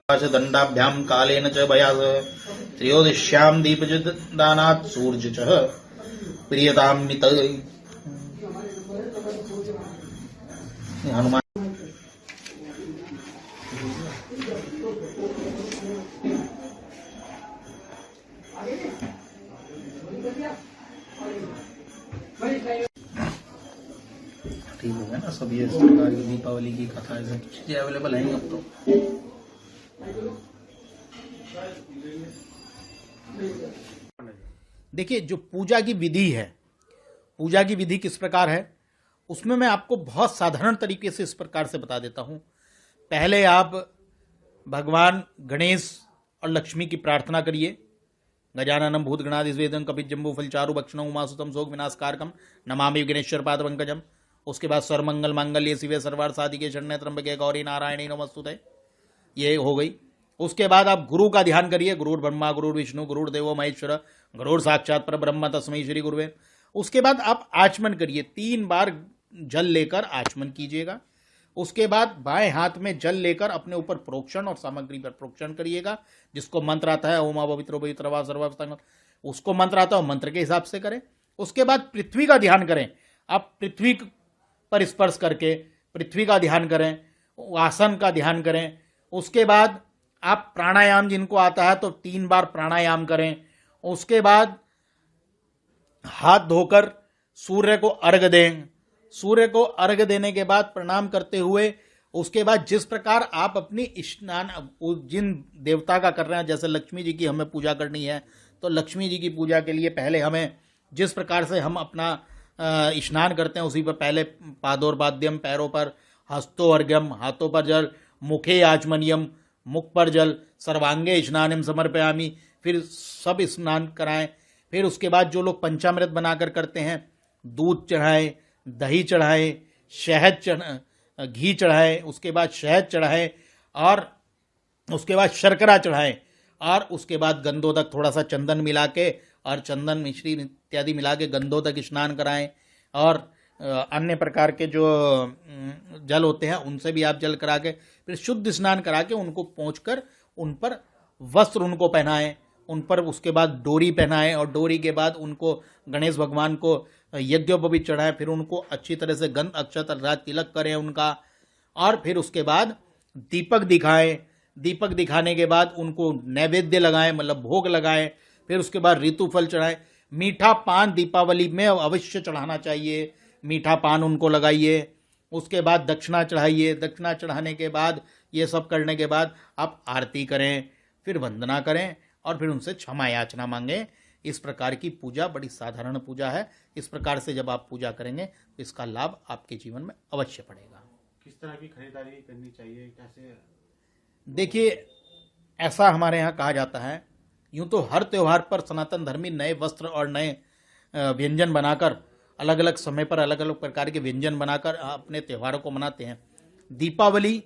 दंडाभ्यां कालेन च भयास त्रयोदश्यां दीपदानात् सूर्य च प्रियतां मित। हनुमान ठीक हो गया ना सब। ये इस प्रकार की दीपावली की कथा सब चीजें अवेलेबल हैं अब तो। देखिए, जो पूजा की विधि है, पूजा की विधि किस प्रकार है उसमें मैं आपको बहुत साधारण तरीके से इस प्रकार से बता देता हूं। पहले आप भगवान गणेश और लक्ष्मी की प्रार्थना करिए। गजाननम भूतगणाधिसेवितम कपिजम्बू फलचारु भक्षणम उमासुतम शोक विनाशकारकम नमामि विघ्नेश्वर पाद पंकजम। उसके बाद सर्वमंगल मांगल्ये शिवे सर्वार्थ साधिके शरण्ये त्र्यंबके गौरी नारायणी नमोस्तुते, ये हो गई। उसके बाद आप गुरु का ध्यान करिए। गुरुर् ब्रह्मा गुरुर् विष्णु गुरुर्देवो महेश्वर गुरुर् साक्षात परब्रह्म तस्मै श्री गुरुवे। उसके बाद आप आचमन करिए, 3 बार जल लेकर आचमन कीजिएगा। उसके बाद बाएं हाथ में जल लेकर अपने ऊपर प्रोक्षण और सामग्री पर प्रोक्षण करिएगा। जिसको मंत्र आता है ओमा पवित्रो पवित्र वा सर्वस्तंग, उसको मंत्र आता है मंत्र के हिसाब से करें। उसके बाद पृथ्वी का ध्यान करें। आप पृथ्वी पर स्पर्श करके पृथ्वी का ध्यान करें, आसन का ध्यान करें। उसके बाद आप प्राणायाम जिनको आता है तो 3 बार प्राणायाम करें। उसके बाद हाथ धोकर सूर्य को अर्घ्य दें। सूर्य को अर्घ्य देने के बाद प्रणाम करते हुए उसके बाद जिस प्रकार आप अपनी स्नान जिन देवता का कर रहे हैं, जैसे लक्ष्मी जी की हमें पूजा करनी है तो लक्ष्मी जी की पूजा के लिए पहले हमें जिस प्रकार से हम अपना स्नान करते हैं उसी पर पहले पादोर्बाद्यम, पैरों पर हस्तो अर्घ्यम, हाथों पर जल, मुखे आचमनियम, मुख पर जल, सर्वांगे स्नानम समर्पयामि, फिर सब स्नान कराएं। फिर उसके बाद जो लोग पंचामृत बनाकर करते हैं, दूध चढ़ाएं, दही चढ़ाएं, शहद घी चढ़ाएं, उसके बाद शहद चढ़ाएं और उसके बाद शर्करा चढ़ाएं और उसके बाद गंधोदक थोड़ा सा चंदन मिला के और चंदन मिश्री इत्यादि मिला के गंधोदक स्नान कराएं। और अन्य प्रकार के जो जल होते हैं उनसे भी आप जल करा के फिर शुद्ध स्नान करा के उनको पोंछकर उन पर वस्त्र उनको पहनाएं। उन पर उसके बाद डोरी पहनाएं और डोरी के बाद उनको गणेश भगवान को यज्ञोपवीत चढ़ाएं। फिर उनको अच्छी तरह से गंध अक्षत राज तिलक करें उनका और फिर उसके बाद दीपक दिखाएं। दीपक दिखाने के बाद उनको नैवेद्य लगाएं, मतलब भोग लगाएं। फिर उसके बाद ऋतु फल चढ़ाएं। मीठा पान दीपावली में अवश्य चढ़ाना चाहिए, मीठा पान उनको लगाइए। उसके बाद दक्षिणा चढ़ाइए। दक्षिणा चढ़ाने के बाद ये सब करने के बाद आप आरती करें, फिर वंदना करें और फिर उनसे क्षमा याचना मांगें। इस प्रकार की पूजा बड़ी साधारण पूजा है। इस प्रकार से जब आप पूजा करेंगे तो इसका लाभ आपके जीवन में अवश्य पड़ेगा। किस तरह की खरीदारी करनी चाहिए, कैसे? देखिए, ऐसा हमारे यहाँ कहा जाता है, यूं तो हर त्योहार पर सनातन धर्मी नए वस्त्र और नए व्यंजन बनाकर अलग अलग समय पर अलग अलग प्रकार के व्यंजन बनाकर अपने त्योहारों को मनाते हैं। दीपावली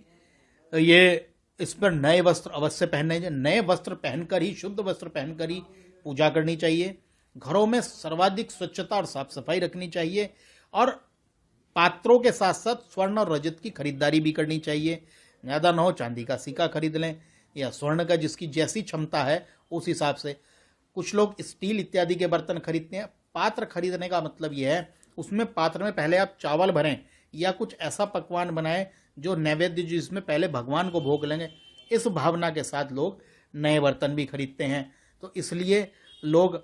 ये इस पर नए वस्त्र अवश्य पहनने चाहिए। नए वस्त्र पहनकर ही, शुद्ध वस्त्र पहनकर ही पूजा करनी चाहिए। घरों में सर्वाधिक स्वच्छता और साफ सफाई रखनी चाहिए और पात्रों के साथ साथ स्वर्ण और रजत की खरीदारी भी करनी चाहिए। ज़्यादा ना हो चांदी का सिक्का खरीद लें या स्वर्ण का, जिसकी जैसी क्षमता है उस हिसाब से। कुछ लोग स्टील इत्यादि के बर्तन खरीदते हैं। पात्र खरीदने का मतलब यह है उसमें पात्र में पहले आप चावल भरें या कुछ ऐसा पकवान बनाएं जो नैवेद्य जिसमें पहले भगवान को भोग लेंगे। इस भावना के साथ लोग नए बर्तन भी खरीदते हैं। तो इसलिए लोग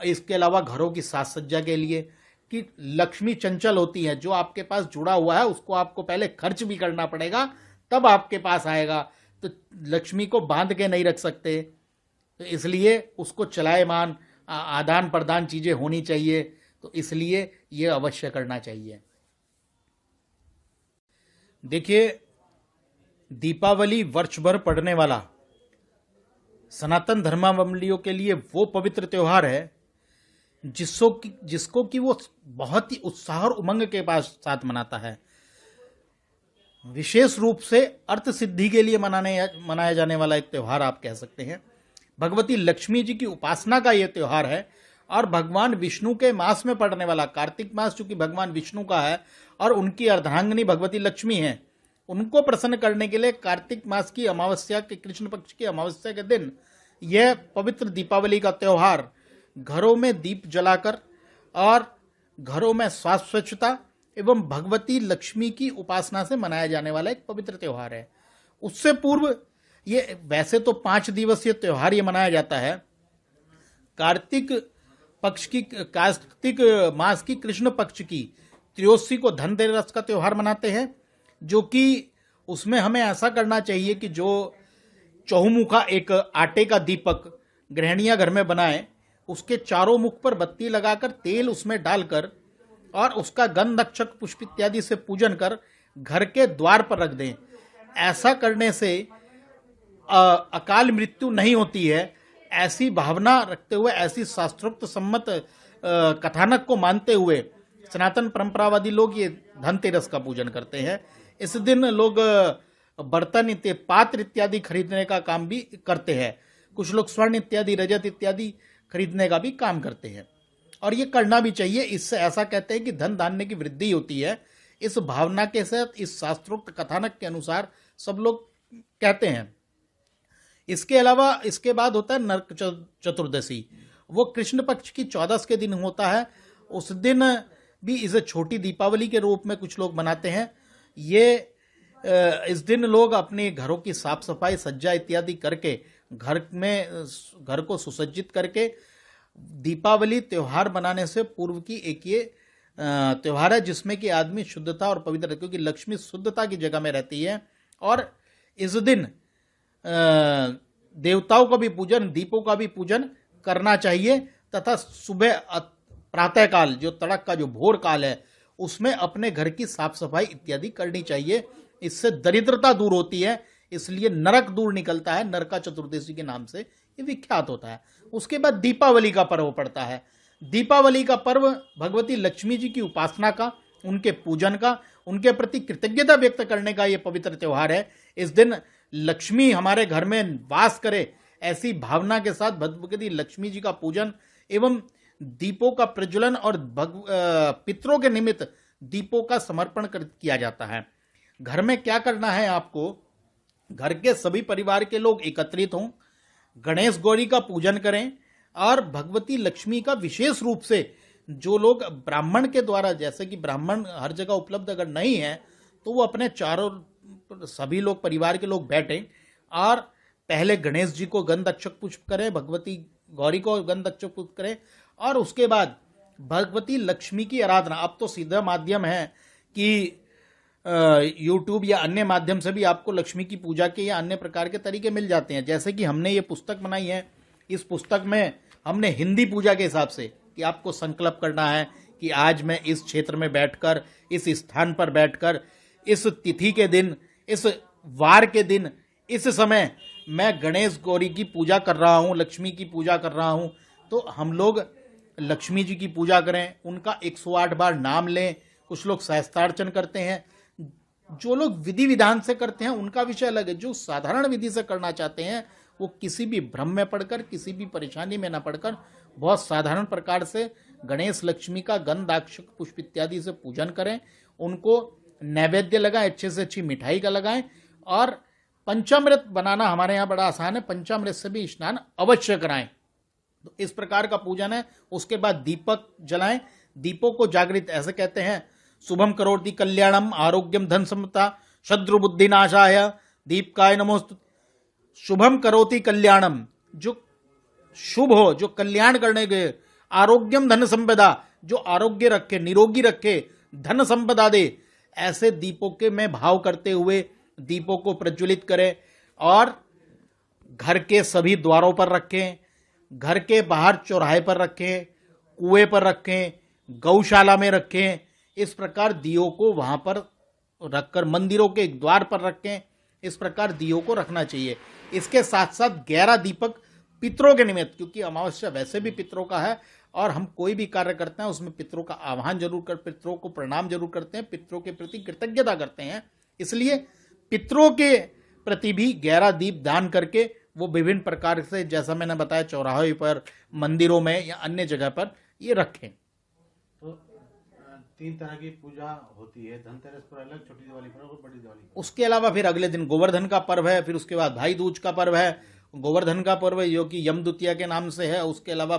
इसके अलावा घरों की साज सज्जा के लिए कि लक्ष्मी चंचल होती है, जो आपके पास जुड़ा हुआ है उसको आपको पहले खर्च भी करना पड़ेगा तब आपके पास आएगा। तो लक्ष्मी को बांध के नहीं रख सकते, तो इसलिए उसको चलायमान आदान प्रदान चीजें होनी चाहिए। तो इसलिए ये अवश्य करना चाहिए। देखिए, दीपावली वर्ष भर पड़ने वाला सनातन धर्मावलंबियों के लिए वो पवित्र त्योहार है जिसको कि वो बहुत ही उत्साह और उमंग के साथ मनाता है। विशेष रूप से अर्थ सिद्धि के लिए मनाया जाने वाला एक त्योहार आप कह सकते हैं। भगवती लक्ष्मी जी की उपासना का यह त्योहार है और भगवान विष्णु के मास में पड़ने वाला कार्तिक मास, चूंकि भगवान विष्णु का है और उनकी अर्धांगिनी भगवती लक्ष्मी है, उनको प्रसन्न करने के लिए कार्तिक मास की अमावस्या के कृष्ण पक्ष की अमावस्या के दिन यह पवित्र दीपावली का त्यौहार घरों में दीप जलाकर और घरों में स्वच्छता एवं भगवती लक्ष्मी की उपासना से मनाया जाने वाला एक पवित्र त्यौहार है। उससे पूर्व ये वैसे तो 5 दिवसीय त्यौहार ये मनाया जाता है। कार्तिक मास की कृष्ण पक्ष की त्रयोदशी को धनतेरस का त्यौहार मनाते हैं, जो कि उसमें हमें ऐसा करना चाहिए कि जो चौमुखा एक आटे का दीपक गृहिणियां घर में बनाएं, उसके चारों मुख पर बत्ती लगाकर तेल उसमें डालकर और उसका गंध अक्षत पुष्प इत्यादि से पूजन कर घर के द्वार पर रख दें। ऐसा करने से अकाल मृत्यु नहीं होती है, ऐसी भावना रखते हुए, ऐसी शास्त्रोक्त सम्मत कथानक को मानते हुए सनातन परंपरावादी लोग ये धनतेरस का पूजन करते हैं। इस दिन लोग बर्तन पात्र इत्यादि खरीदने का काम भी करते हैं। कुछ लोग स्वर्ण इत्यादि रजत इत्यादि खरीदने का भी काम करते हैं और ये करना भी चाहिए। इससे ऐसा कहते हैं कि धन धान्य की वृद्धि होती है। इस भावना के साथ, इस शास्त्रोक्त कथानक के अनुसार सब लोग कहते हैं। इसके अलावा इसके बाद होता है नरक चतुर्दशी। वो कृष्ण पक्ष की 14 के दिन होता है। उस दिन भी इसे छोटी दीपावली के रूप में कुछ लोग मनाते हैं। इस दिन लोग अपने घरों की साफ सफाई, सज्जा इत्यादि करके घर को सुसज्जित करके दीपावली त्योहार बनाने से पूर्व की एक ये त्योहार है, जिसमें कि आदमी शुद्धता और पवित्र, क्योंकि लक्ष्मी शुद्धता की जगह में रहती है। और इस दिन देवताओं का भी पूजन, दीपों का भी पूजन करना चाहिए तथा सुबह प्रातः काल, जो तड़क का जो भोर काल है, उसमें अपने घर की साफ सफाई इत्यादि करनी चाहिए। इससे दरिद्रता दूर होती है, इसलिए नरक दूर निकलता है। नरका चतुर्दशी के नाम से ये विख्यात होता है। उसके बाद दीपावली का पर्व पड़ता है। दीपावली का पर्व भगवती लक्ष्मी जी की उपासना का, उनके पूजन का, उनके प्रति कृतज्ञता व्यक्त करने का ये पवित्र त्यौहार है। इस दिन लक्ष्मी हमारे घर में वास करे, ऐसी भावना के साथ भगवती लक्ष्मी जी का पूजन एवं दीपों का प्रज्वलन और पितरों के निमित्त दीपों का समर्पण किया जाता है। घर में क्या करना है आपको, घर के सभी परिवार के लोग एकत्रित हों, गणेश गौरी का पूजन करें और भगवती लक्ष्मी का विशेष रूप से जो लोग ब्राह्मण के द्वारा, जैसे कि ब्राह्मण हर जगह उपलब्ध अगर नहीं है तो वो अपने चारों सभी लोग परिवार के लोग बैठें और पहले गणेश जी को गंध अक्षत पुष्प करें, भगवती गौरी को गंध अक्षत पुष्प करें और उसके बाद भगवती लक्ष्मी की आराधना। अब तो सीधा माध्यम है कि यूट्यूब या अन्य माध्यम से भी आपको लक्ष्मी की पूजा के या अन्य प्रकार के तरीके मिल जाते हैं। जैसे कि हमने ये पुस्तक बनाई है, इस पुस्तक में हमने हिंदी पूजा के हिसाब से कि आपको संकल्प करना है कि आज मैं इस क्षेत्र में बैठकर, इस स्थान पर बैठकर, इस तिथि के दिन, इस वार के दिन, इस समय मैं गणेश गौरी की पूजा कर रहा हूँ, लक्ष्मी की पूजा कर रहा हूँ। तो हम लोग लक्ष्मी जी की पूजा करें, उनका 108 बार नाम लें। कुछ लोग सहस्त्रार्चन करते हैं। जो लोग विधि विधान से करते हैं उनका विषय अलग है। जो साधारण विधि से करना चाहते हैं वो किसी भी भ्रम में पड़कर, किसी भी परेशानी में न पड़कर बहुत साधारण प्रकार से गणेश लक्ष्मी का गंध अक्षत पुष्प इत्यादि से पूजन करें। उनको नैवेद्य लगाएं, अच्छे से अच्छी मिठाई का लगाएं और पंचामृत बनाना हमारे यहाँ बड़ा आसान है। पंचामृत से भी स्नान अवश्य कराएं। तो इस प्रकार का पूजन है। उसके बाद दीपक जलाएं। दीपों को जागृत ऐसे कहते हैं, शुभम करोति कल्याणम आरोग्यम धन संपदा शत्रु बुद्धि नाशाय दीपकाय नमोस्तु। शुभम करोति कल्याणम, जो शुभ हो, जो कल्याण करने के, आरोग्यम धन संपदा, जो आरोग्य रखे, निरोगी रखे, धन संपदा दे, ऐसे दीपों के में भाव करते हुए दीपों को प्रज्वलित करें और घर के सभी द्वारों पर रखें, घर के बाहर चौराहे पर रखें, कुएं पर रखें, गौशाला में रखें। इस प्रकार दियों को वहां पर रखकर, मंदिरों के द्वार पर रखें। इस प्रकार दियों को रखना चाहिए। इसके साथ साथ 11 दीपक पितरों के निमित्त, क्योंकि अमावस्या वैसे भी पितरों का है और हम कोई भी कार्य करते हैं उसमें पितरों का आह्वान जरूर कर, पितरों को प्रणाम जरूर करते हैं, पितरों के प्रति कृतज्ञता करते हैं। इसलिए पितरों के प्रति भी 11 दीप दान करके वो विभिन्न प्रकार से, जैसा मैंने बताया, चौराहे पर, मंदिरों में या अन्य जगह पर ये रखें। तो 3 तरह की पूजा होती है, धनतेरस पर अलग, छोटी दिवाली पर और बड़ी दिवाली पर। उसके अलावा फिर अगले दिन गोवर्धन का पर्व है, फिर उसके बाद भाई दूज का पर्व है। गोवर्धन का पर्व जो कि यम द्वितीया के नाम से है, उसके अलावा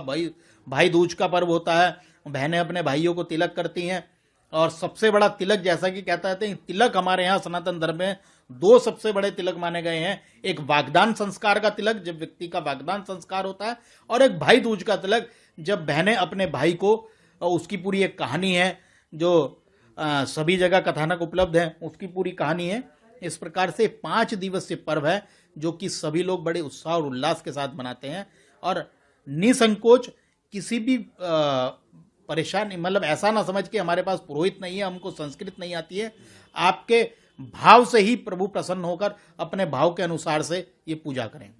भाई दूज का पर्व होता है। बहनें अपने भाइयों को तिलक करती हैं। और सबसे बड़ा तिलक, जैसा कि कहता है तिलक हमारे यहाँ सनातन धर्म में 2 सबसे बड़े तिलक माने गए हैं। एक वागदान संस्कार का तिलक, जब व्यक्ति का वागदान संस्कार होता है, और एक भाई दूज का तिलक, जब बहनें अपने भाई को, उसकी पूरी एक कहानी है जो सभी जगह कथानक उपलब्ध है, उसकी पूरी कहानी है। इस प्रकार से 5 दिवसीय पर्व है जो कि सभी लोग बड़े उत्साह और उल्लास के साथ मनाते हैं। और निसंकोच किसी भी परेशानी, मतलब ऐसा ना समझ के हमारे पास पुरोहित नहीं है, हमको संस्कृत नहीं आती है, आपके भाव से ही प्रभु प्रसन्न होकर अपने भाव के अनुसार से ये पूजा करें।